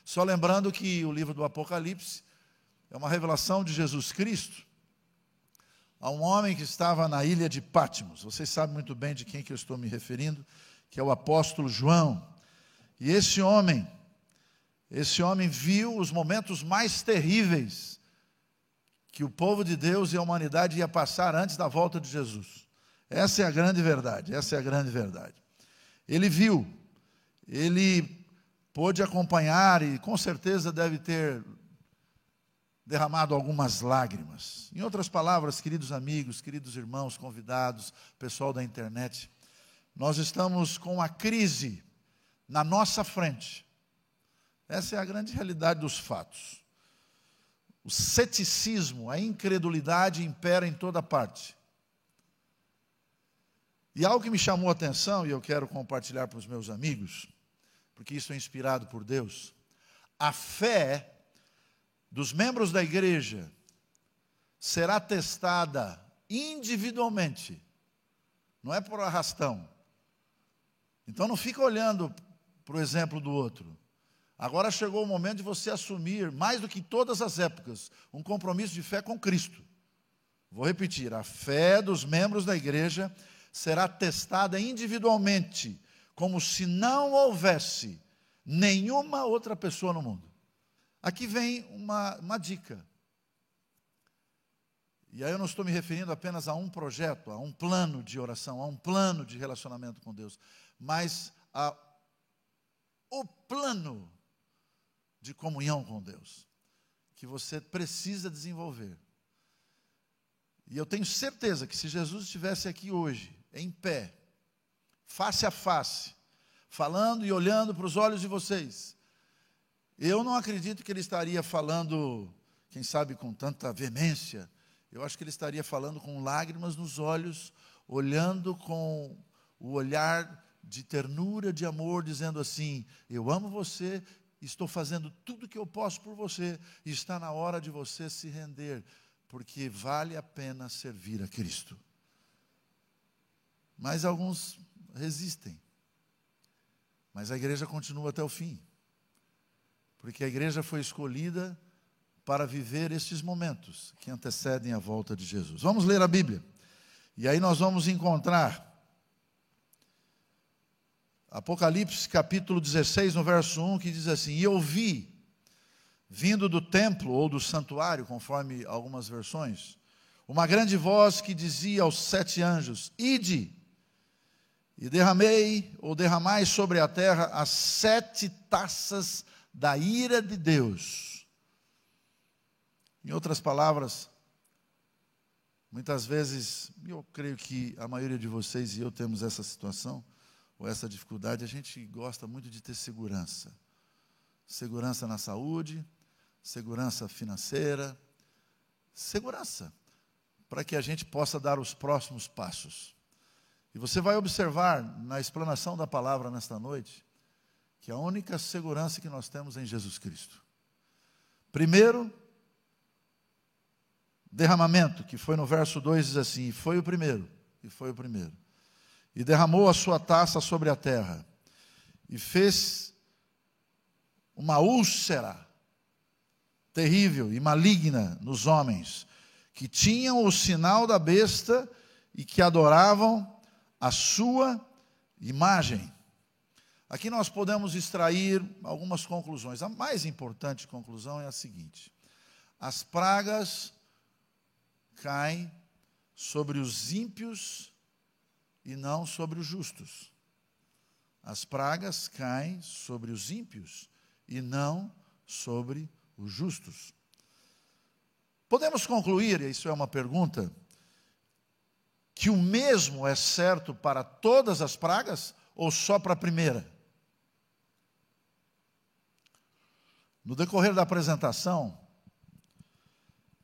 Só lembrando que o livro do Apocalipse é uma revelação de Jesus Cristo a um homem que estava na ilha de Patmos. Vocês sabem muito bem de quem que eu estou me referindo, que é o apóstolo João. E esse homem viu os momentos mais terríveis que o povo de Deus e a humanidade ia passar antes da volta de Jesus. Essa é a grande verdade, essa é a grande verdade. Ele viu, ele pôde acompanhar e com certeza deve ter derramado algumas lágrimas. Em outras palavras, queridos amigos, queridos irmãos, convidados, pessoal da internet, nós estamos com a crise na nossa frente. Essa é a grande realidade dos fatos. O ceticismo, a incredulidade impera em toda parte. E algo que me chamou a atenção, e eu quero compartilhar para os meus amigos, porque isso é inspirado por Deus, a fé dos membros da igreja será testada individualmente, não é por arrastão. Então não fica olhando para o exemplo do outro. Agora chegou o momento de você assumir, mais do que todas as épocas, um compromisso de fé com Cristo. Vou repetir, a fé dos membros da igreja será testada individualmente, como se não houvesse nenhuma outra pessoa no mundo. Aqui vem uma dica. E aí eu não estou me referindo apenas a um projeto, a um plano de oração, a um plano de relacionamento com Deus, mas o plano de comunhão com Deus, que você precisa desenvolver. E eu tenho certeza que se Jesus estivesse aqui hoje, em pé, face a face, falando e olhando para os olhos de vocês, eu não acredito que ele estaria falando, quem sabe com tanta veemência. Eu acho que ele estaria falando com lágrimas nos olhos, olhando com o olhar de ternura, de amor, dizendo assim: eu amo você, estou fazendo tudo o que eu posso por você, e está na hora de você se render, porque vale a pena servir a Cristo. Mas alguns resistem. Mas a igreja continua até o fim. Porque a igreja foi escolhida para viver estes momentos que antecedem a volta de Jesus. Vamos ler a Bíblia. E aí nós vamos encontrar Apocalipse capítulo 16, no verso 1, que diz assim: e eu vi, vindo do templo ou do santuário, conforme algumas versões, uma grande voz que dizia aos 7 anjos: ide, e derramai sobre a terra as 7 taças da ira de Deus. Em outras palavras, muitas vezes, eu creio que a maioria de vocês e eu temos essa situação, ou essa dificuldade, a gente gosta muito de ter segurança. Segurança na saúde, segurança financeira, segurança para que a gente possa dar os próximos passos. E você vai observar na explanação da palavra nesta noite, que a única segurança que nós temos é em Jesus Cristo. Primeiro, derramamento, que foi no verso 2, diz assim: e foi o primeiro, e derramou a sua taça sobre a terra, e fez uma úlcera terrível e maligna nos homens, que tinham o sinal da besta e que adoravam a sua imagem. Aqui nós podemos extrair algumas conclusões. A mais importante conclusão é a seguinte: as pragas caem sobre os ímpios e não sobre os justos. As pragas caem sobre os ímpios e não sobre os justos. Podemos concluir, e isso é uma pergunta, que o mesmo é certo para todas as pragas ou só para a primeira? No decorrer da apresentação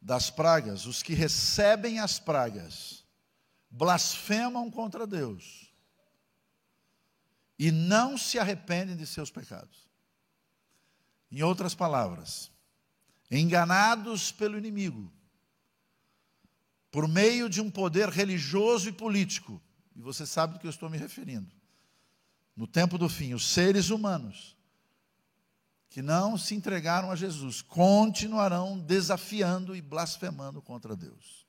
das pragas, os que recebem as pragas blasfemam contra Deus e não se arrependem de seus pecados. Em outras palavras, enganados pelo inimigo, por meio de um poder religioso e político, e você sabe do que eu estou me referindo. No tempo do fim, os seres humanos que não se entregaram a Jesus, continuarão desafiando e blasfemando contra Deus.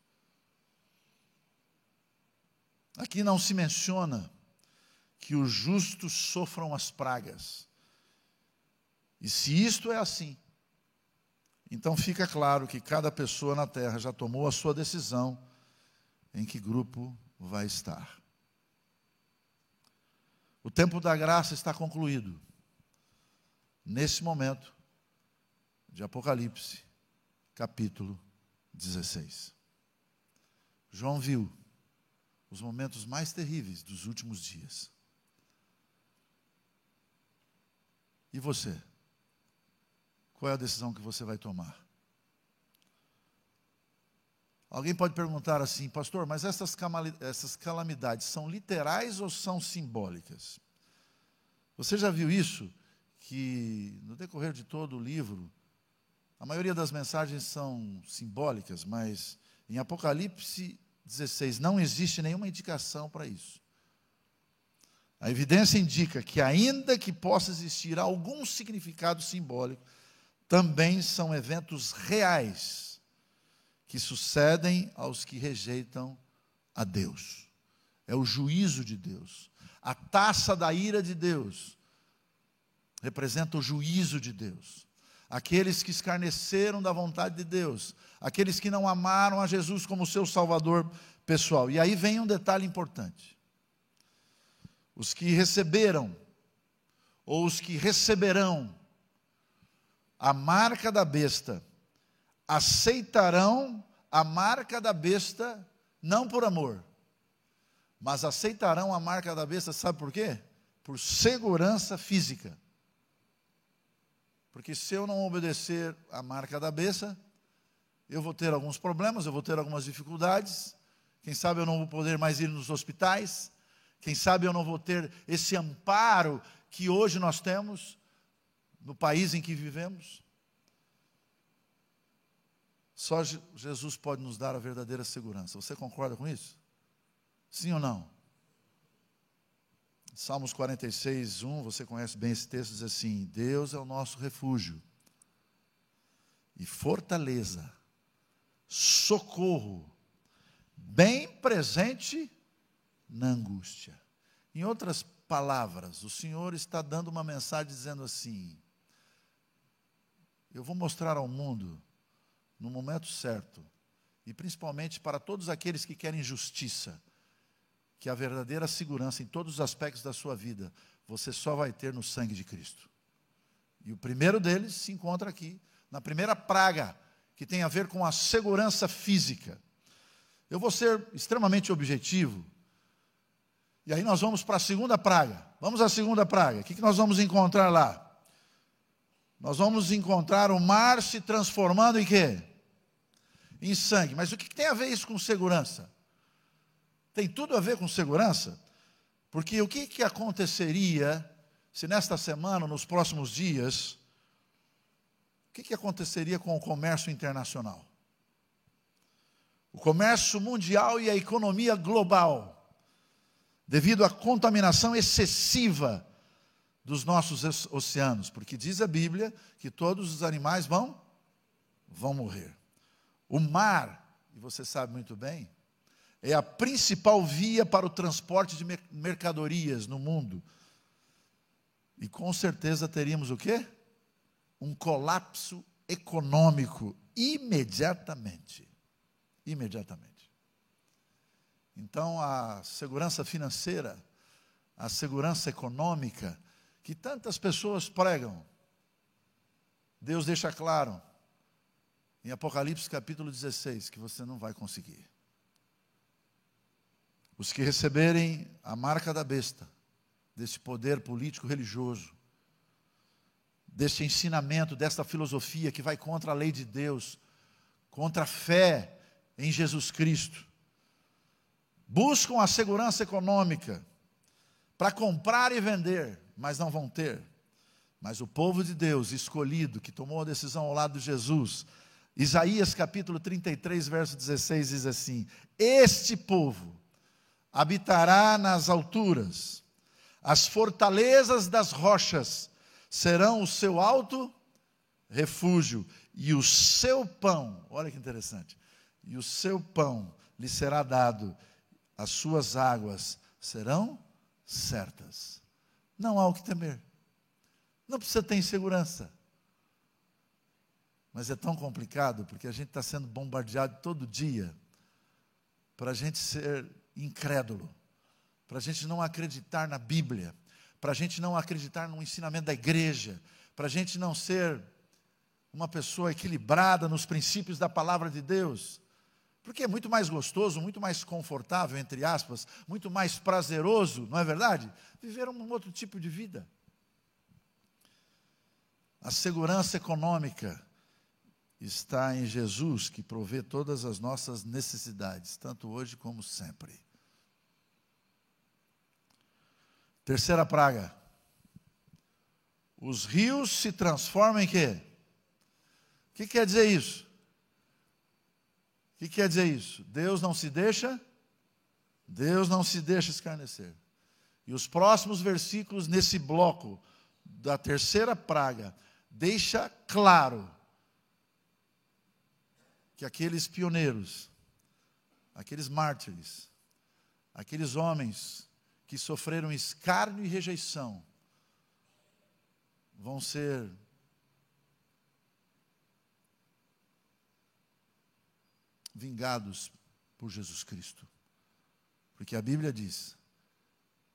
Aqui não se menciona que os justos sofram as pragas. E se isto é assim, então fica claro que cada pessoa na terra já tomou a sua decisão em que grupo vai estar. O tempo da graça está concluído. Nesse momento de Apocalipse, capítulo 16. João viu os momentos mais terríveis dos últimos dias. E você? Qual é a decisão que você vai tomar? Alguém pode perguntar assim, pastor, mas essas calamidades são literais ou são simbólicas? Você já viu isso? Que no decorrer de todo o livro, a maioria das mensagens são simbólicas, mas em Apocalipse 16 não existe nenhuma indicação para isso. A evidência indica que, ainda que possa existir algum significado simbólico, também são eventos reais que sucedem aos que rejeitam a Deus. É o juízo de Deus. A taça da ira de Deus representa o juízo de Deus. Aqueles que escarneceram da vontade de Deus, aqueles que não amaram a Jesus como seu Salvador pessoal. E aí vem um detalhe importante. Os que receberam, ou os que receberão a marca da besta, aceitarão a marca da besta, não por amor, mas aceitarão a marca da besta, sabe por quê? Por segurança física. Porque se eu não obedecer a marca da besta, eu vou ter alguns problemas, eu vou ter algumas dificuldades. Quem sabe eu não vou poder mais ir nos hospitais. Quem sabe eu não vou ter esse amparo que hoje nós temos no país em que vivemos. Só Jesus pode nos dar a verdadeira segurança. Você concorda com isso? Sim ou não? Salmos 46, 1, você conhece bem esse texto, diz assim: Deus é o nosso refúgio e fortaleza, socorro, bem presente na angústia. Em outras palavras, o Senhor está dando uma mensagem dizendo assim: eu vou mostrar ao mundo, no momento certo, e principalmente para todos aqueles que querem justiça, que a verdadeira segurança em todos os aspectos da sua vida, você só vai ter no sangue de Cristo. E o primeiro deles se encontra aqui, na primeira praga, que tem a ver com a segurança física. Eu vou ser extremamente objetivo, e aí nós vamos para a segunda praga. Vamos à segunda praga. O que nós vamos encontrar lá? Nós vamos encontrar o mar se transformando em quê? Em sangue. Mas o que tem a ver isso com segurança? Tem tudo a ver com segurança, porque o que aconteceria se nesta semana, nos próximos dias, o que aconteceria com o comércio internacional? O comércio mundial e a economia global, devido à contaminação excessiva dos nossos oceanos, porque diz a Bíblia que todos os animais vão morrer. O mar, e você sabe muito bem, é a principal via para o transporte de mercadorias no mundo. E com certeza teríamos o quê? Um colapso econômico imediatamente. Imediatamente. Então a segurança financeira, a segurança econômica, que tantas pessoas pregam, Deus deixa claro, em Apocalipse capítulo 16, que você não vai conseguir. Os que receberem a marca da besta, desse poder político religioso, desse ensinamento, desta filosofia que vai contra a lei de Deus, contra a fé em Jesus Cristo, buscam a segurança econômica para comprar e vender, mas não vão ter. Mas o povo de Deus, escolhido, que tomou a decisão ao lado de Jesus, Isaías capítulo 33, verso 16, diz assim: este povo habitará nas alturas, as fortalezas das rochas serão o seu alto refúgio, e o seu pão, olha que interessante, e o seu pão lhe será dado, as suas águas serão certas. Não há o que temer. Não precisa ter insegurança. Mas é tão complicado, porque a gente está sendo bombardeado todo dia, para a gente ser incrédulo, para a gente não acreditar na Bíblia, para a gente não acreditar no ensinamento da igreja, para a gente não ser uma pessoa equilibrada nos princípios da palavra de Deus. Porque é muito mais gostoso, muito mais confortável, entre aspas, muito mais prazeroso, não é verdade? Viver um outro tipo de vida. A segurança econômica está em Jesus, que provê todas as nossas necessidades, tanto hoje como sempre. Terceira praga. Os rios se transformam em quê? O que quer dizer isso? O que quer dizer isso? Deus não se deixa escarnecer. E os próximos versículos nesse bloco da terceira praga deixa claro que aqueles pioneiros, aqueles mártires, aqueles homens que sofreram escárnio e rejeição, vão ser vingados por Jesus Cristo. Porque a Bíblia diz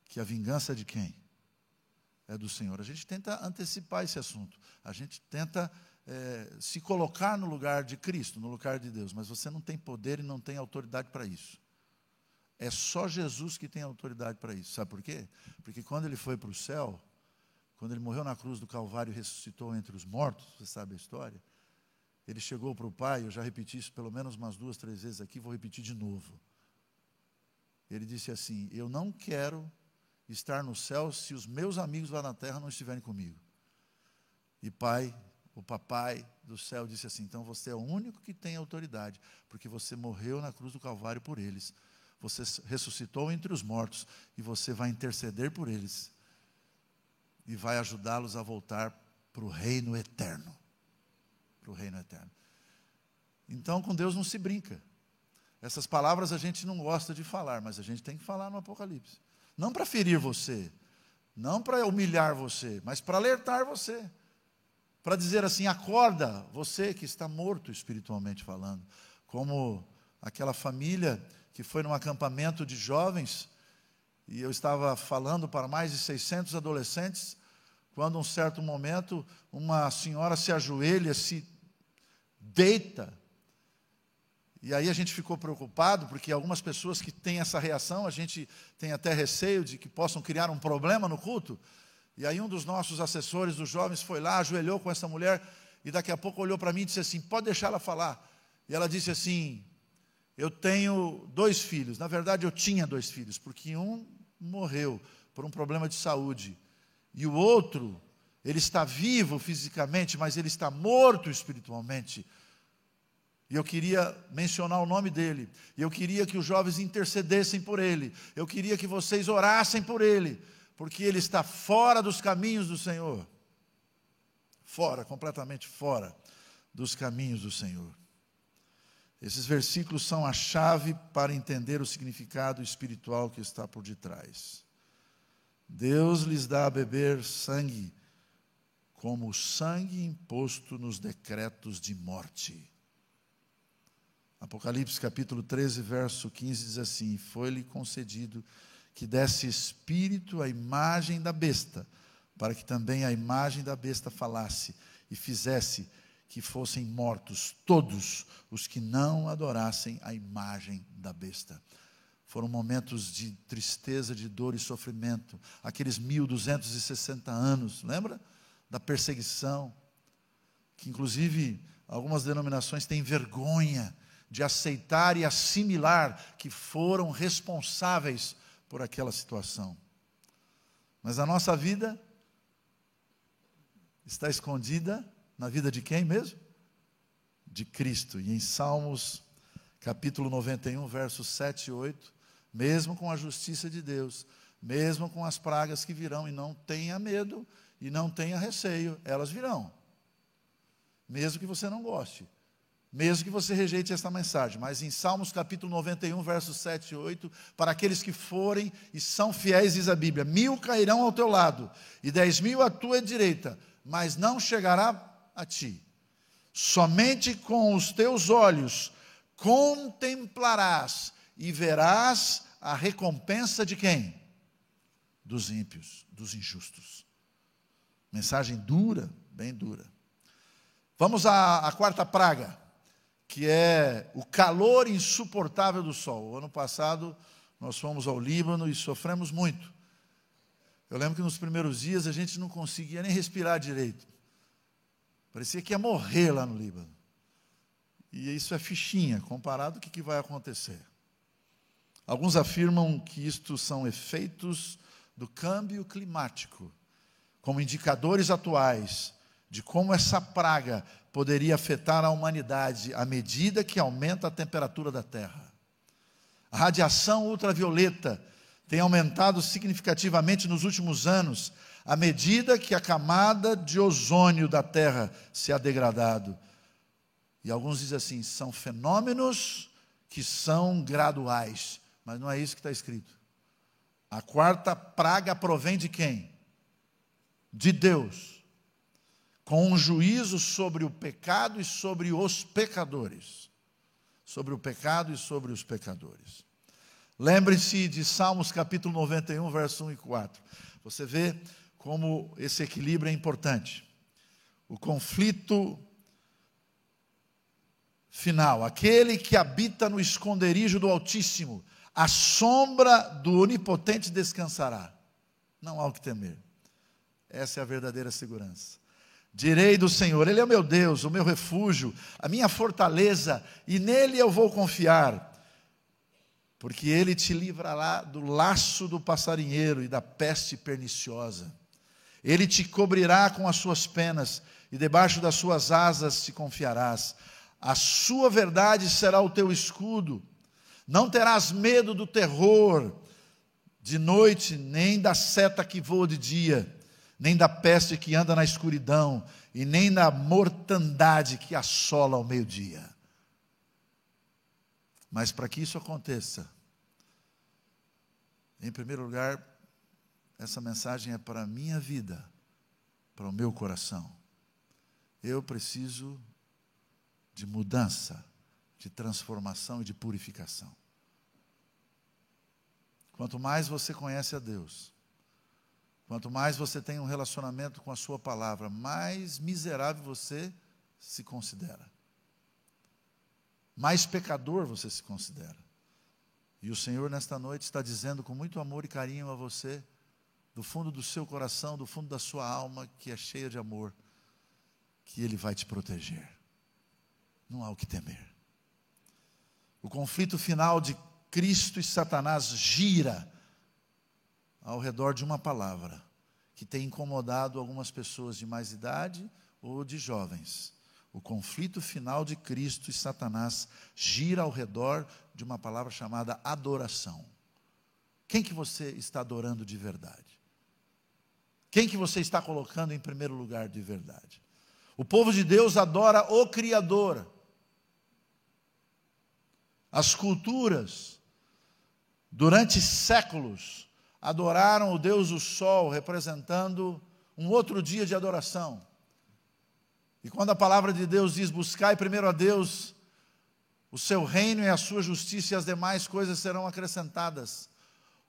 que a vingança de quem? É do Senhor. A gente tenta antecipar esse assunto. A gente tenta se colocar no lugar de Cristo, no lugar de Deus. Mas você não tem poder e não tem autoridade para isso. É só Jesus que tem autoridade para isso. Sabe por quê? Porque quando ele foi para o céu, quando ele morreu na cruz do Calvário e ressuscitou entre os mortos, você sabe a história, ele chegou para o Pai, eu já repeti isso pelo menos umas 2, 3 vezes aqui, vou repetir de novo. Ele disse assim: eu não quero estar no céu se os meus amigos lá na terra não estiverem comigo. E Pai, o papai do céu disse assim: então você é o único que tem autoridade, porque você morreu na cruz do Calvário por eles. Você ressuscitou entre os mortos e você vai interceder por eles. E vai ajudá-los a voltar para o reino eterno. Para o reino eterno. Então, com Deus não se brinca. Essas palavras a gente não gosta de falar, mas a gente tem que falar no Apocalipse. Não para ferir você, não para humilhar você, mas para alertar você. Para dizer assim: acorda, você que está morto espiritualmente falando. Como aquela família que foi num acampamento de jovens, e eu estava falando para mais de 600 adolescentes, quando um certo momento uma senhora se ajoelha, se deita, e aí a gente ficou preocupado, porque algumas pessoas que têm essa reação, a gente tem até receio de que possam criar um problema no culto. E aí um dos nossos assessores dos jovens foi lá, ajoelhou com essa mulher, e daqui a pouco olhou para mim e disse assim: pode deixar ela falar. E ela disse assim: eu tenho 2 filhos, na verdade eu tinha 2 filhos, porque um morreu por um problema de saúde, e o outro, ele está vivo fisicamente, mas ele está morto espiritualmente. E eu queria mencionar o nome dele. E eu queria que os jovens intercedessem por ele. Eu queria que vocês orassem por ele. Porque ele está fora dos caminhos do Senhor. Fora, completamente fora dos caminhos do Senhor. Esses versículos são a chave para entender o significado espiritual que está por detrás. Deus lhes dá a beber sangue, como o sangue imposto nos decretos de morte. Apocalipse capítulo 13, verso 15 diz assim: foi-lhe concedido que desse espírito à imagem da besta, para que também a imagem da besta falasse e fizesse que fossem mortos todos os que não adorassem a imagem da besta. Foram momentos de tristeza, de dor e sofrimento, aqueles 1260 anos, lembra? Da perseguição, que inclusive algumas denominações têm vergonha de aceitar e assimilar que foram responsáveis por aquela situação. Mas a nossa vida está escondida na vida de quem mesmo? De Cristo. E em Salmos, capítulo 91, versos 7 e 8, mesmo com a justiça de Deus, mesmo com as pragas que virão, e não tenha medo, e não tenha receio, elas virão. mesmo que você não goste, mesmo que você rejeite esta mensagem. Mas em Salmos capítulo 91, versos 7 e 8, para aqueles que forem e são fiéis, diz a Bíblia: 1000 cairão ao teu lado e 10.000 à tua direita, mas não chegará a ti. Somente com os teus olhos contemplarás e verás a recompensa de quem? Dos ímpios, dos injustos. Mensagem dura, bem dura. Vamos à quarta praga, que é o calor insuportável do sol. O ano passado nós fomos ao Líbano e sofremos muito. Eu lembro que nos primeiros dias a gente não conseguia nem respirar direito. Parecia que ia morrer lá no Líbano. E isso é fichinha, comparado com o que vai acontecer. Alguns afirmam que isto são efeitos do câmbio climático, como indicadores atuais de como essa praga poderia afetar a humanidade à medida que aumenta a temperatura da Terra. A radiação ultravioleta tem aumentado significativamente nos últimos anos, à medida que a camada de ozônio da Terra se ha degradado. E alguns dizem assim, são fenômenos que são graduais, mas não é isso que está escrito. A quarta praga provém de quem? De Deus, com um juízo sobre o pecado e sobre os pecadores. Sobre o pecado e sobre os pecadores. Lembre-se de Salmos capítulo 91, verso 1 e 4. Você vê como esse equilíbrio é importante. O conflito final, aquele que habita no esconderijo do Altíssimo, a sombra do Onipotente descansará. Não há o que temer. Essa é a verdadeira segurança. Direi do Senhor, Ele é o meu Deus, o meu refúgio, a minha fortaleza, e nele eu vou confiar. Porque Ele te livrará do laço do passarinheiro e da peste perniciosa. Ele te cobrirá com as suas penas, e debaixo das suas asas te confiarás. A sua verdade será o teu escudo. Não terás medo do terror de noite, nem da seta que voa de dia, nem da peste que anda na escuridão, e nem da mortandade que assola ao meio-dia. Mas para que isso aconteça, em primeiro lugar, essa mensagem é para a minha vida, para o meu coração. Eu preciso de mudança, de transformação e de purificação. Quanto mais você conhece a Deus, quanto mais você tem um relacionamento com a sua palavra, mais miserável você se considera. Mais pecador você se considera. E o Senhor nesta noite está dizendo com muito amor e carinho a você, do fundo do seu coração, do fundo da sua alma, que é cheia de amor, que Ele vai te proteger. Não há o que temer. O conflito final de Cristo e Satanás gira ao redor de uma palavra que tem incomodado algumas pessoas de mais idade ou de jovens. O conflito final de Cristo e Satanás gira ao redor de uma palavra chamada adoração. Quem que você está adorando de verdade? Quem que você está colocando em primeiro lugar de verdade? O povo de Deus adora o Criador. As culturas, durante séculos, adoraram o Deus do Sol, representando um outro dia de adoração. E quando a palavra de Deus diz, buscai primeiro a Deus, o seu reino e a sua justiça, e as demais coisas serão acrescentadas.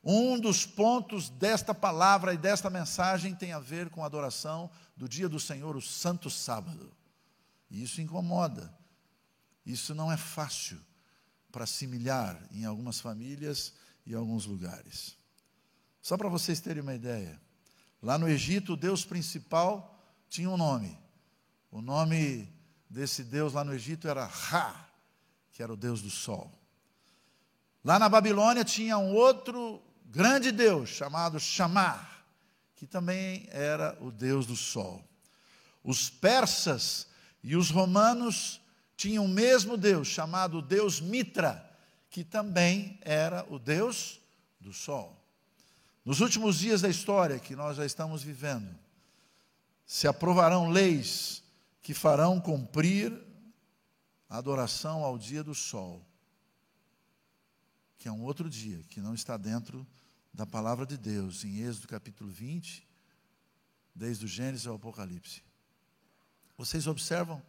Um dos pontos desta palavra e desta mensagem tem a ver com a adoração do dia do Senhor, o Santo Sábado. E isso incomoda. Isso não é fácil para assimilar em algumas famílias e em alguns lugares. Só para vocês terem uma ideia, lá no Egito o Deus principal tinha um nome. O nome desse Deus lá no Egito era Ra, que era o Deus do Sol. Lá na Babilônia tinha um outro grande Deus chamado Shamar, que também era o Deus do Sol. Os persas e os romanos tinham o mesmo Deus, chamado Deus Mitra, que também era o Deus do Sol. Nos últimos dias da história que nós já estamos vivendo, se aprovarão leis que farão cumprir a adoração ao dia do sol, que é um outro dia, que não está dentro da palavra de Deus, em Êxodo capítulo 20, desde o Gênesis ao Apocalipse. Vocês observam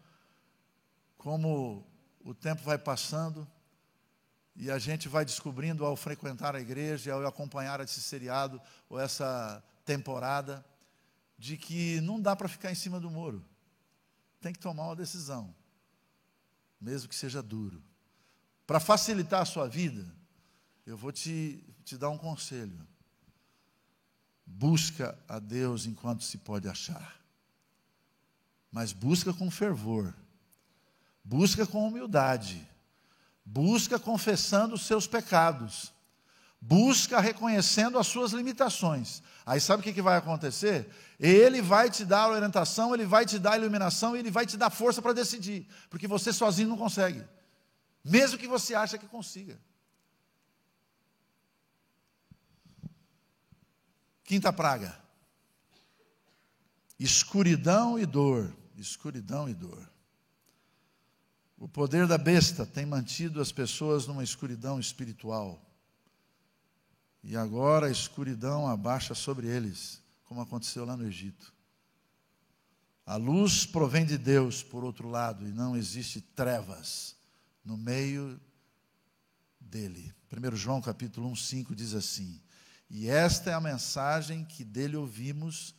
como o tempo vai passando e a gente vai descobrindo ao frequentar a igreja, ao acompanhar esse seriado ou essa temporada, de que não dá para ficar em cima do muro. Tem que tomar uma decisão, mesmo que seja duro. Para facilitar a sua vida, eu vou te dar um conselho. Busca a Deus enquanto se pode achar. Mas busca com fervor. Busca com humildade. Busca confessando os seus pecados. Busca reconhecendo as suas limitações. Aí sabe o que vai acontecer? Ele vai te dar a orientação, ele vai te dar a iluminação, ele vai te dar força para decidir. Porque você sozinho não consegue. Mesmo que você ache que consiga. Quinta praga. Escuridão e dor. Escuridão e dor. O poder da besta tem mantido as pessoas numa escuridão espiritual. E agora a escuridão abaixa sobre eles, como aconteceu lá no Egito. A luz provém de Deus, por outro lado, e não existe trevas no meio dele. 1 João capítulo 1:5 diz assim: e esta é a mensagem que dele ouvimos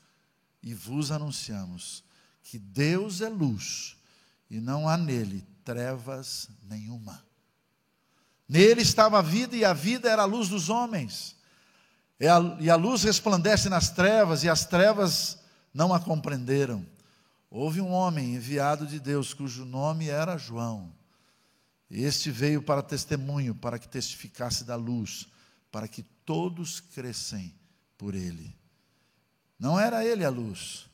e vos anunciamos, que Deus é luz, e não há nele trevas nenhuma. Nele estava a vida, e a vida era a luz dos homens. E a luz resplandece nas trevas, e as trevas não a compreenderam. Houve um homem enviado de Deus, cujo nome era João. Este veio para testemunho, para que testificasse da luz, para que todos crescem por ele. Não era ele a luz,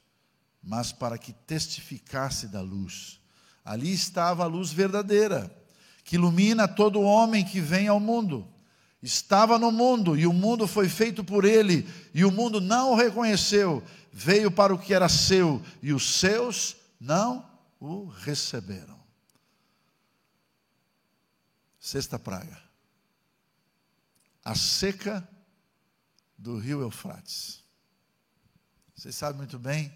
mas para que testificasse da luz. Ali estava a luz verdadeira, que ilumina todo homem que vem ao mundo. Estava no mundo, e o mundo foi feito por ele, e o mundo não o reconheceu. Veio para o que era seu, e os seus não o receberam. Sexta praga. A seca do rio Eufrates. Vocês sabem muito bem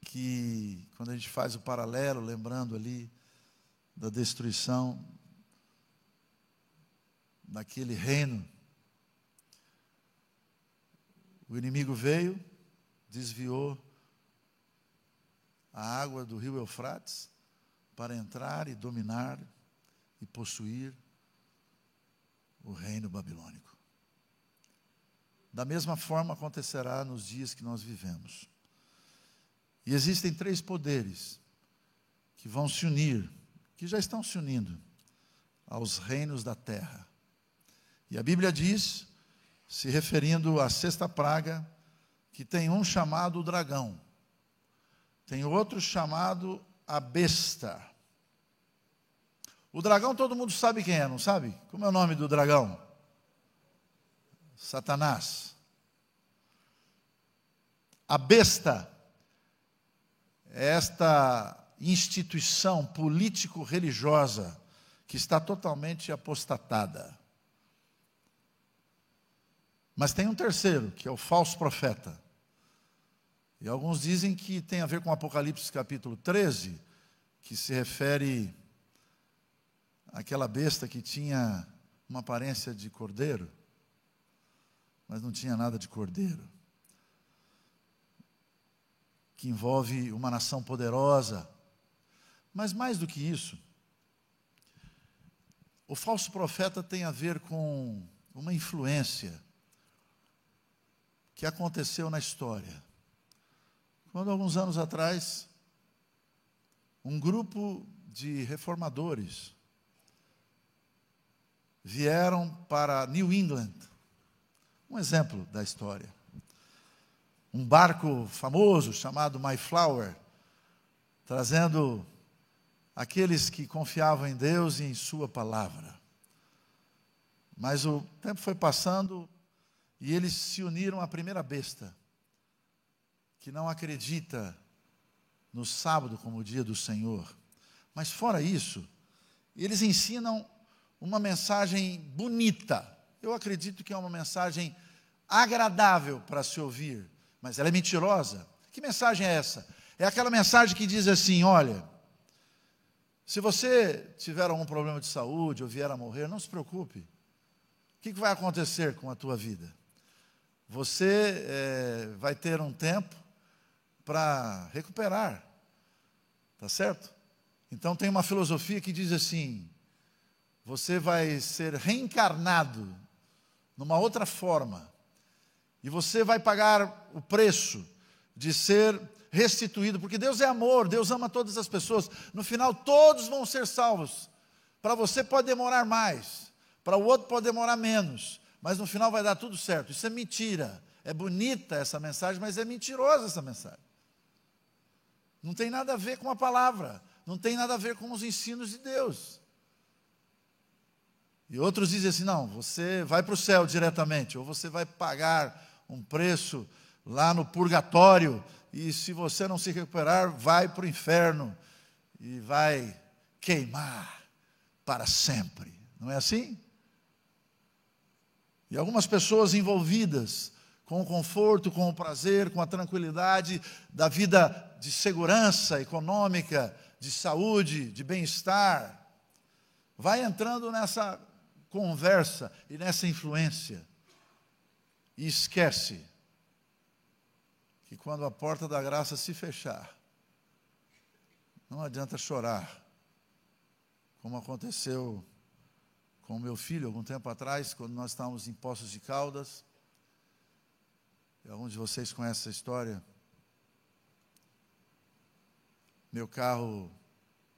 que quando a gente faz o paralelo, lembrando ali da destruição daquele reino, o inimigo veio, desviou a água do rio Eufrates para entrar e dominar e possuir o reino babilônico. Da mesma forma acontecerá nos dias que nós vivemos. E existem 3 poderes que vão se unir, que já estão se unindo aos reinos da terra. E a Bíblia diz, se referindo à sexta praga, que tem um chamado dragão, tem outro chamado a besta. O dragão todo mundo sabe quem é, não sabe? Como é o nome do dragão? Satanás. A besta é esta instituição político-religiosa que está totalmente apostatada. Mas tem um terceiro, que é o falso profeta. E alguns dizem que tem a ver com Apocalipse capítulo 13, que se refere àquela besta que tinha uma aparência de cordeiro, mas não tinha nada de cordeiro. Que envolve uma nação poderosa. Mas mais do que isso, o falso profeta tem a ver com uma influência que aconteceu na história. Quando, alguns anos atrás, um grupo de reformadores vieram para New England, um exemplo da história. Um barco famoso chamado Mayflower, trazendo aqueles que confiavam em Deus e em sua palavra. Mas o tempo foi passando e eles se uniram à primeira besta, que não acredita no sábado como o dia do Senhor. Mas fora isso, eles ensinam uma mensagem bonita. Eu acredito que é uma mensagem agradável para se ouvir, mas ela é mentirosa. Que mensagem é essa? É aquela mensagem que diz assim: olha, se você tiver algum problema de saúde ou vier a morrer, não se preocupe. O que vai acontecer com a tua vida? Você vai ter um tempo para recuperar, tá certo? Então tem uma filosofia que diz assim: você vai ser reencarnado numa outra forma, e você vai pagar o preço de ser restituído, porque Deus é amor, Deus ama todas as pessoas. No final todos vão ser salvos. Para você pode demorar mais, para o outro pode demorar menos, mas no final vai dar tudo certo. Isso é mentira. É bonita essa mensagem, mas é mentirosa essa mensagem. Não tem nada a ver com a palavra, não tem nada a ver com os ensinos de Deus. E outros dizem assim: não, você vai para o céu diretamente, ou você vai pagar um preço lá no purgatório, e se você não se recuperar, vai para o inferno e vai queimar para sempre. Não é assim? E algumas pessoas envolvidas com o conforto, com o prazer, com a tranquilidade da vida de segurança econômica, de saúde, de bem-estar, vai entrando nessa conversa e nessa influência, e esquece que quando a porta da graça se fechar, não adianta chorar, como aconteceu com o meu filho algum tempo atrás, quando nós estávamos em Poços de Caldas. E alguns de vocês conhecem essa história. Meu carro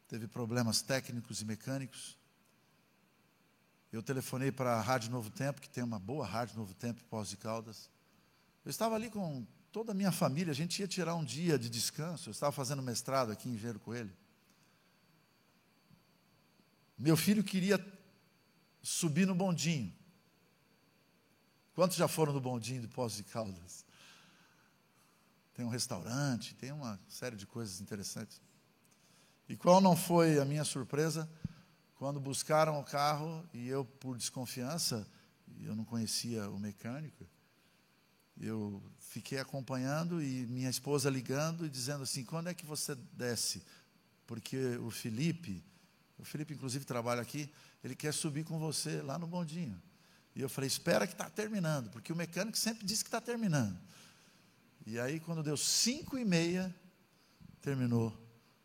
teve problemas técnicos e mecânicos. Eu telefonei para a Rádio Novo Tempo, que tem uma boa Rádio Novo Tempo em Poços de Caldas. Eu estava ali com toda a minha família, a gente ia tirar um dia de descanso. Eu estava fazendo mestrado aqui em Engenheiro Coelho. Meu filho queria subir no bondinho. Quantos já foram no bondinho de Poços de Caldas? Tem um restaurante, tem uma série de coisas interessantes. E qual não foi a minha surpresa quando buscaram o carro e eu, por desconfiança, eu não conhecia o mecânico, eu fiquei acompanhando e minha esposa ligando e dizendo assim: quando é que você desce? Porque o Felipe inclusive trabalha aqui, ele quer subir com você lá no bondinho. E eu falei: espera que está terminando, porque o mecânico sempre diz que está terminando. E aí, quando deu 5h30, terminou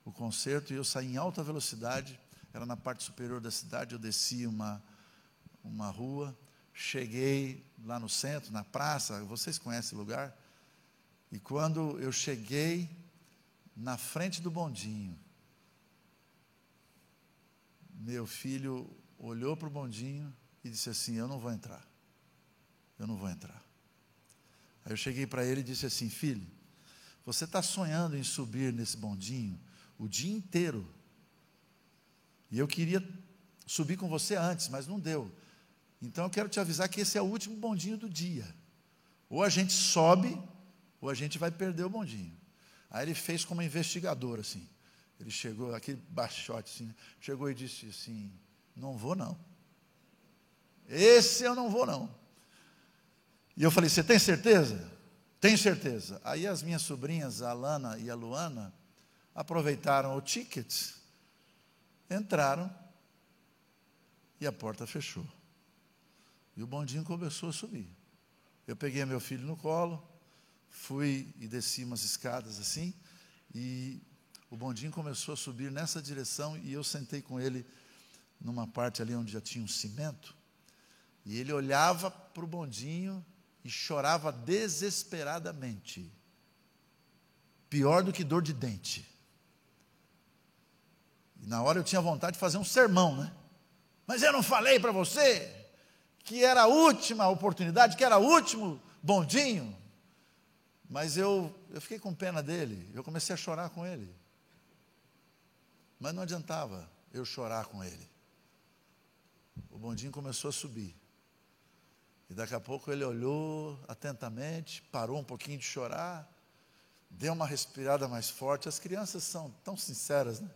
o concerto e eu saí em alta velocidade. Era na parte superior da cidade, eu desci uma rua, cheguei lá no centro, na praça, vocês conhecem o lugar. E quando eu cheguei na frente do bondinho, meu filho olhou para o bondinho e disse assim: eu não vou entrar. Aí eu cheguei para ele e disse assim: filho, você está sonhando em subir nesse bondinho o dia inteiro. E eu queria subir com você antes, mas não deu. Então eu quero te avisar que esse é o último bondinho do dia. Ou a gente sobe, ou a gente vai perder o bondinho. Aí ele fez como investigador, assim. Ele chegou, aquele baixote, assim, chegou e disse assim: não vou não. Esse eu não vou não. E eu falei: você tem certeza? Tenho certeza. Aí as minhas sobrinhas, a Alana e a Luana, aproveitaram o ticket, entraram e a porta fechou. E o bondinho começou a subir. Eu peguei meu filho no colo, fui e desci umas escadas assim, e o bondinho começou a subir nessa direção, e eu sentei com ele numa parte ali onde já tinha um cimento, e ele olhava para o bondinho e chorava desesperadamente. Pior do que dor de dente. E na hora eu tinha vontade de fazer um sermão, né? Mas eu não falei para você que era a última oportunidade, que era o último bondinho? Mas eu fiquei com pena dele, eu comecei a chorar com ele. Mas não adiantava eu chorar com ele. O bondinho começou a subir. E daqui a pouco ele olhou atentamente, parou um pouquinho de chorar, deu uma respirada mais forte. As crianças são tão sinceras, né?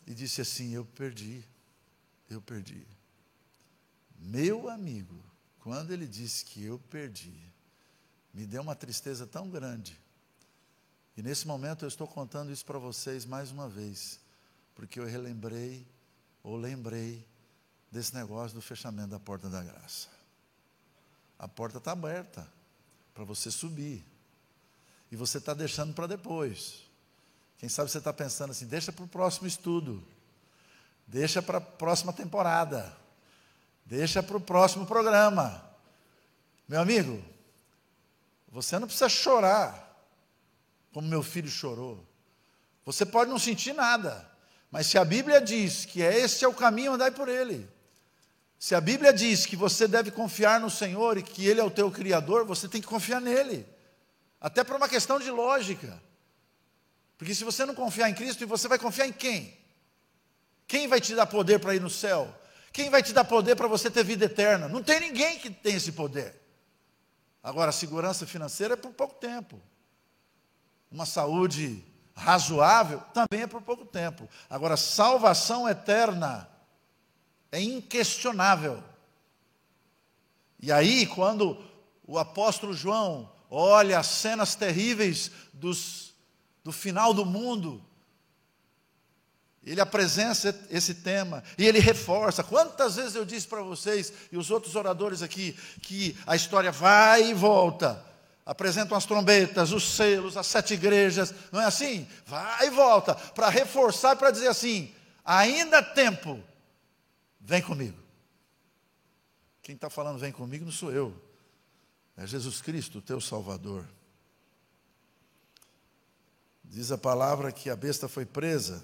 E disse assim: eu perdi. Meu amigo, quando ele disse que eu perdi, me deu uma tristeza tão grande. E nesse momento eu estou contando isso para vocês mais uma vez, porque eu lembrei desse negócio do fechamento da porta da graça. A porta está aberta para você subir, e você está deixando para depois. Quem sabe você está pensando assim: deixa para o próximo estudo, deixa para a próxima temporada, deixa para o próximo programa. Meu amigo, você não precisa chorar como meu filho chorou. Você pode não sentir nada, mas se a Bíblia diz que esse é o caminho, andai por ele. Se a Bíblia diz que você deve confiar no Senhor e que Ele é o teu Criador, você tem que confiar nele. Até por uma questão de lógica. Porque se você não confiar em Cristo, você vai confiar em quem? Quem vai te dar poder para ir no céu? Quem vai te dar poder para você ter vida eterna? Não tem ninguém que tem esse poder. Agora, a segurança financeira é por pouco tempo. Uma saúde razoável também é por pouco tempo. Agora, salvação eterna é inquestionável. E aí, quando o apóstolo João olha as cenas terríveis do final do mundo, ele apresenta esse tema e ele reforça. Quantas vezes eu disse para vocês e os outros oradores aqui que a história vai e volta, apresentam as trombetas, os selos, as 7 igrejas, não é assim? Vai e volta, para reforçar, para dizer assim: ainda há tempo, vem comigo. Quem está falando vem comigo não sou eu, é Jesus Cristo, o teu Salvador. Diz a palavra que a besta foi presa,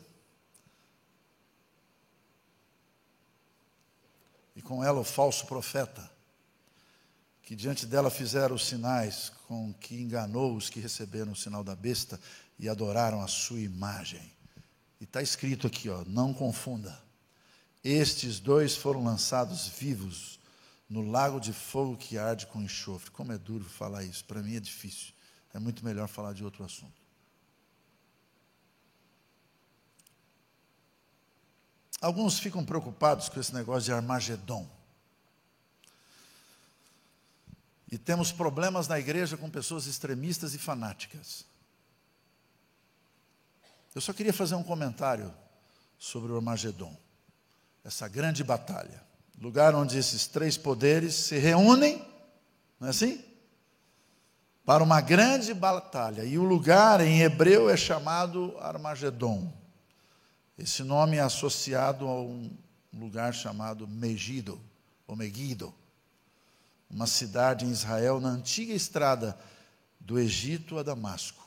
e com ela o falso profeta, que diante dela fizeram os sinais com que enganou os que receberam o sinal da besta e adoraram a sua imagem. E está escrito aqui, não confunda. Estes 2 foram lançados vivos no lago de fogo que arde com enxofre. Como é duro falar isso, para mim é difícil. É muito melhor falar de outro assunto. Alguns ficam preocupados com esse negócio de Armagedon. E temos problemas na igreja com pessoas extremistas e fanáticas. Eu só queria fazer um comentário sobre o Armagedon. Essa grande batalha. Lugar onde esses 3 poderes se reúnem, não é assim? Para uma grande batalha. E o lugar em hebreu é chamado Armagedon. Esse nome é associado a um lugar chamado Megido, ou Megido, uma cidade em Israel, na antiga estrada do Egito a Damasco.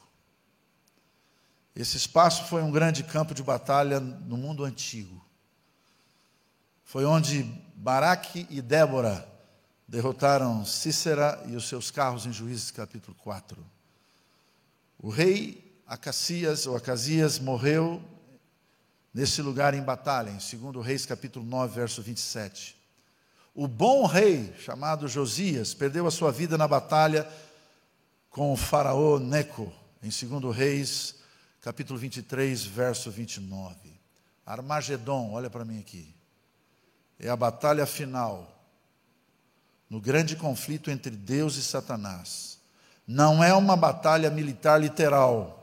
Esse espaço foi um grande campo de batalha no mundo antigo. Foi onde Baraque e Débora derrotaram Sísera e os seus carros em Juízes capítulo 4. O rei Acasias morreu nesse lugar em batalha, em 2 Reis capítulo 9, verso 27. O bom rei, chamado Josias, perdeu a sua vida na batalha com o faraó Neco, em 2 Reis capítulo 23, verso 29. Armagedon, olha para mim aqui, é a batalha final, no grande conflito entre Deus e Satanás. Não é uma batalha militar literal,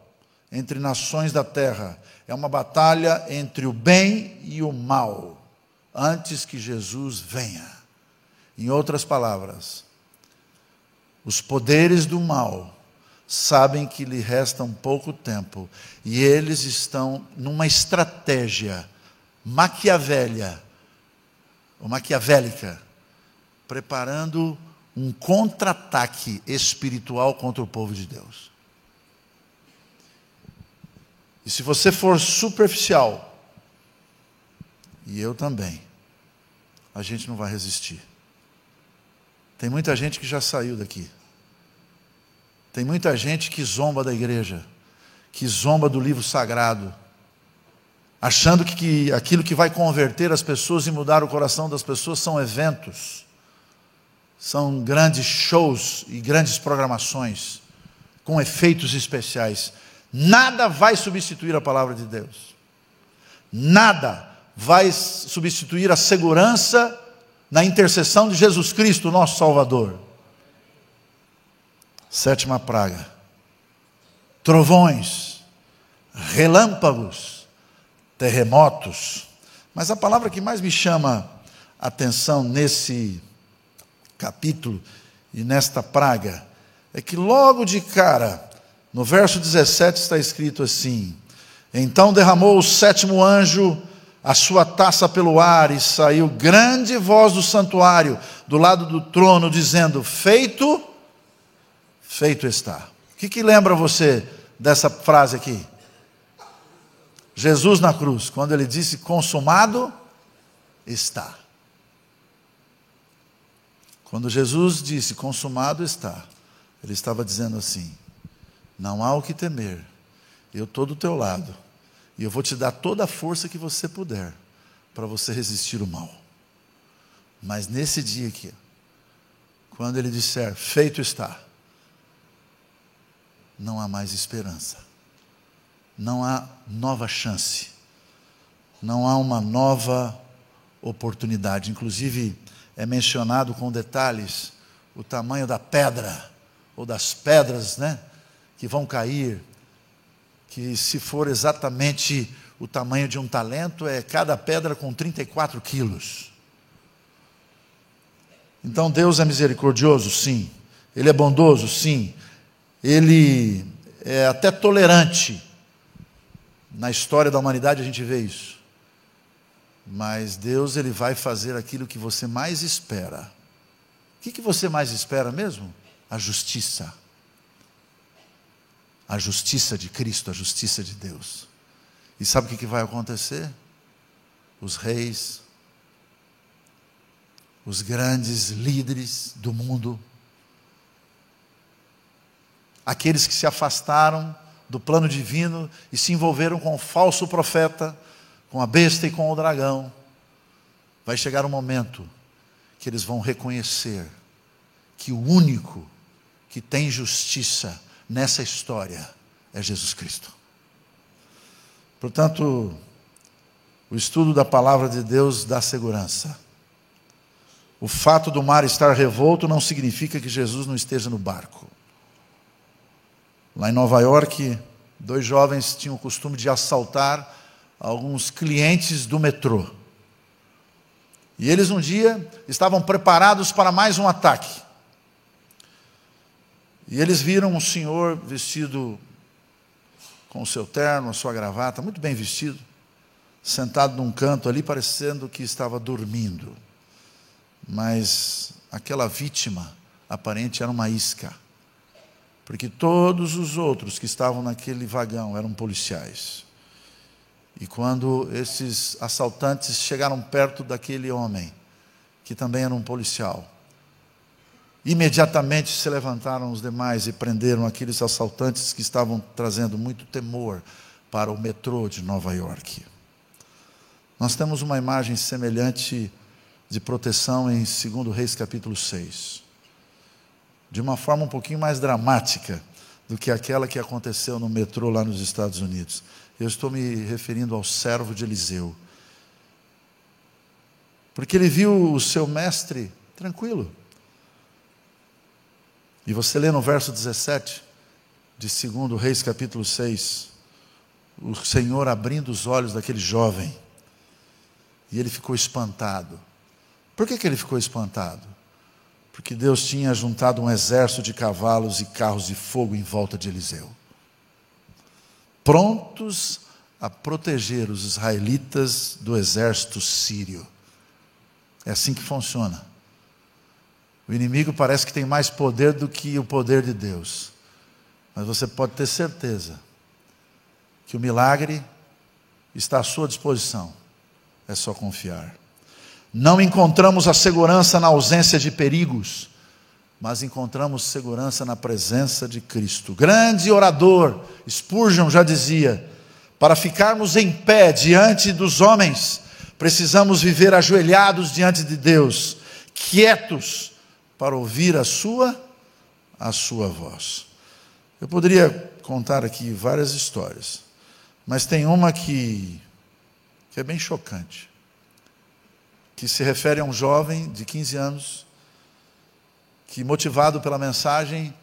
entre nações da terra, é uma batalha entre o bem e o mal, antes que Jesus venha. Em outras palavras, os poderes do mal sabem que lhe resta pouco tempo, e eles estão numa estratégia maquiavélica, preparando um contra-ataque espiritual contra o povo de Deus. E se você for superficial, e eu também, a gente não vai resistir. Tem muita gente que já saiu daqui. Tem muita gente que zomba da igreja, que zomba do livro sagrado, achando que aquilo que vai converter as pessoas e mudar o coração das pessoas são eventos, são grandes shows e grandes programações com efeitos especiais. Nada vai substituir a palavra de Deus. Nada vai substituir a segurança na intercessão de Jesus Cristo, nosso Salvador. Sétima praga: trovões, relâmpagos, terremotos. Mas a palavra que mais me chama a atenção nesse capítulo e nesta praga é que logo de cara, no verso 17 está escrito assim: então derramou o sétimo anjo a sua taça pelo ar, e saiu grande voz do santuário, do lado do trono, dizendo: feito está. O que lembra você dessa frase aqui? Jesus na cruz, quando ele disse: consumado está. Quando Jesus disse: consumado está, ele estava dizendo assim: não há o que temer, eu estou do teu lado, e eu vou te dar toda a força que você puder, para você resistir o mal. Mas nesse dia aqui, quando ele disser: feito está, não há mais esperança, não há nova chance, não há uma nova oportunidade. Inclusive, é mencionado com detalhes o tamanho da pedra, ou das pedras, que vão cair, que se for exatamente o tamanho de um talento, é cada pedra com 34 quilos. Então Deus é misericordioso? Sim. Ele é bondoso? Sim. Ele é até tolerante. Na história da humanidade a gente vê isso. Mas Deus, ele vai fazer aquilo que você mais espera. O que você mais espera mesmo? A justiça. A justiça de Cristo, a justiça de Deus. E sabe o que vai acontecer? Os reis, os grandes líderes do mundo, aqueles que se afastaram do plano divino e se envolveram com o falso profeta, com a besta e com o dragão, vai chegar um momento que eles vão reconhecer que o único que tem justiça nessa história é Jesus Cristo. Portanto, o estudo da palavra de Deus dá segurança. O fato do mar estar revolto não significa que Jesus não esteja no barco. Lá em Nova York, 2 jovens tinham o costume de assaltar alguns clientes do metrô. E eles um dia estavam preparados para mais um ataque. E eles viram um senhor vestido com o seu terno, a sua gravata, muito bem vestido, sentado num canto ali, parecendo que estava dormindo. Mas aquela vítima aparente era uma isca, porque todos os outros que estavam naquele vagão eram policiais. E quando esses assaltantes chegaram perto daquele homem, que também era um policial, imediatamente se levantaram os demais e prenderam aqueles assaltantes que estavam trazendo muito temor para o metrô de Nova York. Nós temos uma imagem semelhante de proteção em 2 Reis capítulo 6. De uma forma um pouquinho mais dramática do que aquela que aconteceu no metrô lá nos Estados Unidos. Eu estou me referindo ao servo de Eliseu. Porque ele viu o seu mestre tranquilo. E você lê no verso 17 de 2 Reis capítulo 6, o Senhor abrindo os olhos daquele jovem, e ele ficou espantado. Por que ele ficou espantado? Porque Deus tinha juntado um exército de cavalos e carros de fogo em volta de Eliseu, prontos a proteger os israelitas do exército sírio. É assim que funciona. O inimigo parece que tem mais poder do que o poder de Deus. Mas você pode ter certeza que o milagre está à sua disposição. É só confiar. Não encontramos a segurança na ausência de perigos, mas encontramos segurança na presença de Cristo. Grande orador, Spurgeon já dizia: para ficarmos em pé diante dos homens, precisamos viver ajoelhados diante de Deus, quietos, para ouvir a sua voz. Eu poderia contar aqui várias histórias, mas tem uma que é bem chocante, que se refere a um jovem de 15 anos, que, motivado pela mensagem,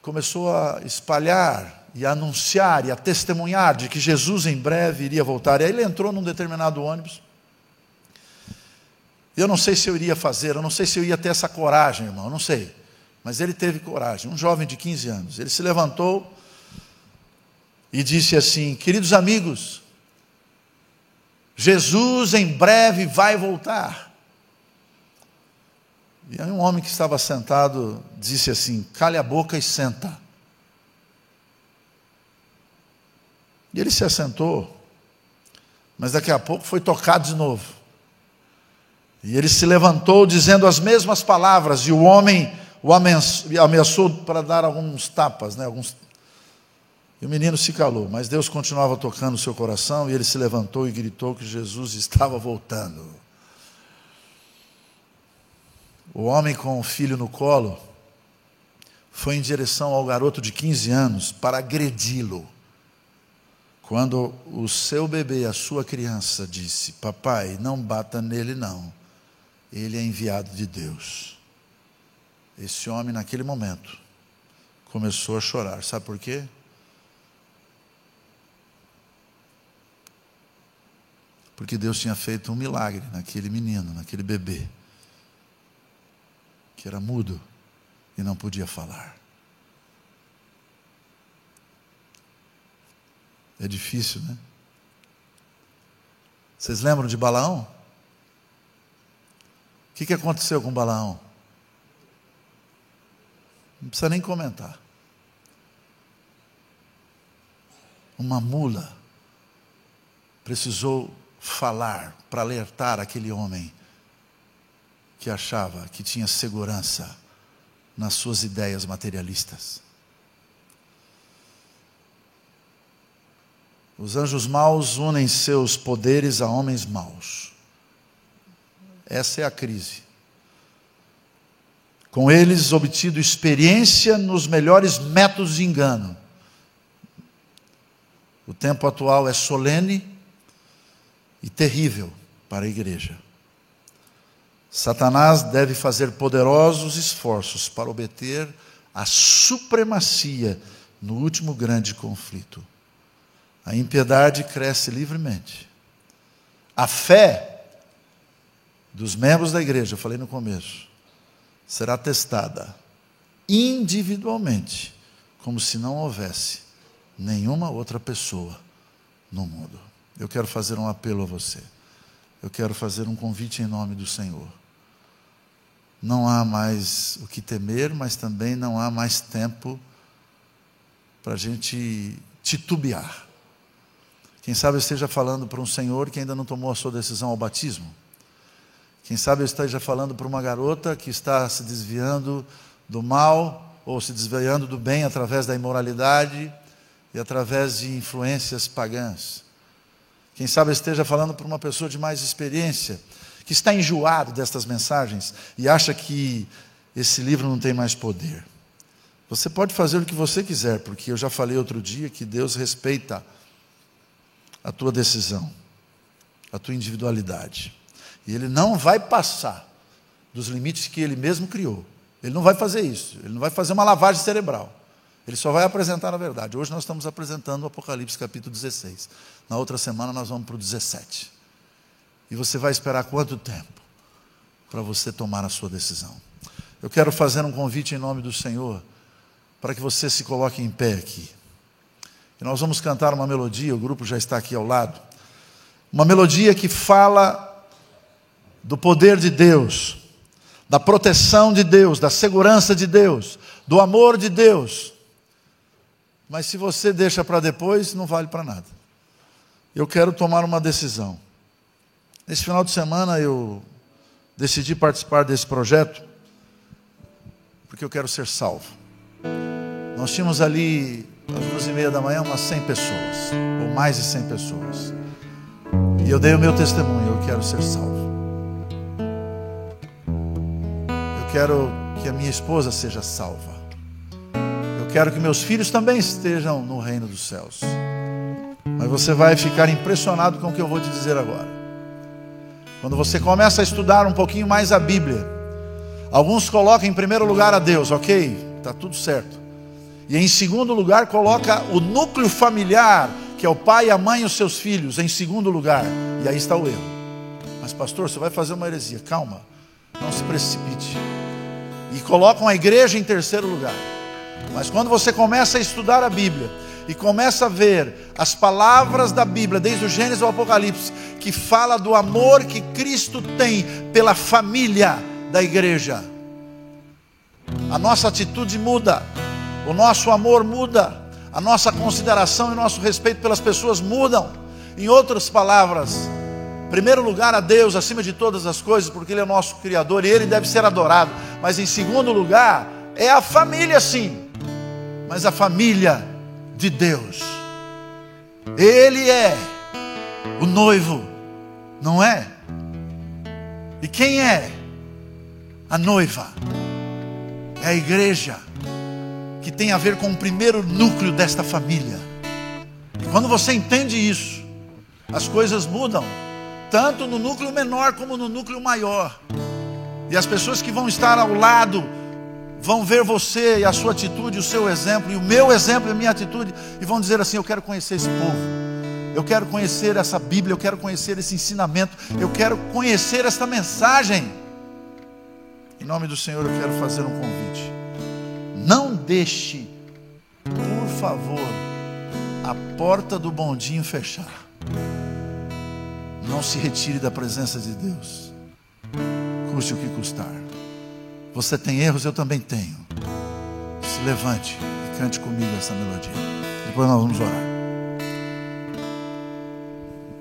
começou a espalhar e a anunciar e a testemunhar de que Jesus em breve iria voltar. E aí ele entrou num determinado ônibus. Eu não sei se eu iria fazer, eu não sei se eu ia ter essa coragem, irmão, eu não sei. Mas ele teve coragem, um jovem de 15 anos. Ele se levantou e disse assim: queridos amigos, Jesus em breve vai voltar. E aí um homem que estava sentado disse assim: cale a boca e senta. E ele se assentou, mas daqui a pouco foi tocado de novo. E ele se levantou dizendo as mesmas palavras, e o homem o ameaçou para dar alguns tapas, né? E o menino se calou, mas Deus continuava tocando o seu coração, e ele se levantou e gritou que Jesus estava voltando. O homem com o filho no colo foi em direção ao garoto de 15 anos para agredi-lo, quando o seu bebê, a sua criança, disse: papai, não bata nele não, ele é enviado de Deus. Esse homem, naquele momento, começou a chorar. Sabe por quê? Porque Deus tinha feito um milagre naquele menino, naquele bebê, que era mudo e não podia falar. É difícil, né? Vocês lembram de Balaão? O que aconteceu com Balaão? Não precisa nem comentar. Uma mula precisou falar para alertar aquele homem que achava que tinha segurança nas suas ideias materialistas. Os anjos maus unem seus poderes a homens maus. Essa é a crise. Com eles obtido experiência nos melhores métodos de engano. O tempo atual é solene e terrível para a igreja. Satanás deve fazer poderosos esforços para obter a supremacia no último grande conflito. A impiedade cresce livremente. A fé dos membros da igreja, eu falei no começo, será testada individualmente, como se não houvesse nenhuma outra pessoa no mundo. Eu quero fazer um apelo a você. Eu quero fazer um convite em nome do Senhor. Não há mais o que temer, mas também não há mais tempo para a gente titubear. Quem sabe eu esteja falando para um senhor que ainda não tomou a sua decisão ao batismo. Quem sabe eu esteja falando para uma garota que está se desviando do mal, ou se desviando do bem através da imoralidade e através de influências pagãs. Quem sabe eu esteja falando para uma pessoa de mais experiência, que está enjoado destas mensagens e acha que esse livro não tem mais poder. Você pode fazer o que você quiser, porque eu já falei outro dia que Deus respeita a tua decisão, a tua individualidade. E Ele não vai passar dos limites que Ele mesmo criou. Ele não vai fazer isso. Ele não vai fazer uma lavagem cerebral. Ele só vai apresentar a verdade. Hoje nós estamos apresentando o Apocalipse capítulo 16. Na outra semana nós vamos para o 17. E você vai esperar quanto tempo para você tomar a sua decisão? Eu quero fazer um convite em nome do Senhor para que você se coloque em pé aqui. E nós vamos cantar uma melodia, o grupo já está aqui ao lado. Uma melodia que fala do poder de Deus, da proteção de Deus, da segurança de Deus, do amor de Deus. Mas se você deixa para depois, não vale para nada. Eu quero tomar uma decisão. Nesse final de semana eu decidi participar desse projeto, porque eu quero ser salvo. Nós tínhamos ali, às 2:30 da manhã, umas 100 pessoas, ou mais de 100 pessoas. E eu dei o meu testemunho, eu quero ser salvo. Eu quero que a minha esposa seja salva. Eu quero que meus filhos também estejam no reino dos céus. Mas você vai ficar impressionado com o que eu vou te dizer agora. Quando você começa a estudar um pouquinho mais a Bíblia, alguns colocam em primeiro lugar a Deus, ok? Está tudo certo. E em segundo lugar coloca o núcleo familiar, que é o pai, a mãe e os seus filhos, em segundo lugar. E aí está o erro. Mas pastor, você vai fazer uma heresia. Calma, não se precipite. E colocam a igreja em terceiro lugar. Mas quando você começa a estudar a Bíblia e começa a ver as palavras da Bíblia, desde o Gênesis ao Apocalipse, que fala do amor que Cristo tem pela família da igreja, a nossa atitude muda, o nosso amor muda, a nossa consideração e nosso respeito pelas pessoas mudam. Em outras palavras, em primeiro lugar a Deus acima de todas as coisas, porque Ele é o nosso Criador e Ele deve ser adorado. Mas em segundo lugar é a família, sim, mas a família de Deus. Ele é o noivo, não é? E quem é a noiva? É a igreja, que tem a ver com o primeiro núcleo desta família. E quando você entende isso, as coisas mudam, tanto no núcleo menor como no núcleo maior. E as pessoas que vão estar ao lado vão ver você e a sua atitude, o seu exemplo, e o meu exemplo e a minha atitude, e vão dizer assim: eu quero conhecer esse povo, eu quero conhecer essa Bíblia, eu quero conhecer esse ensinamento, eu quero conhecer esta mensagem. Em nome do Senhor eu quero fazer um convite. Não deixe, por favor, a porta do bondinho fechar. Não se retire da presença de Deus, custe o que custar. Você tem erros, eu também tenho. Se levante e cante comigo essa melodia. Depois nós vamos orar.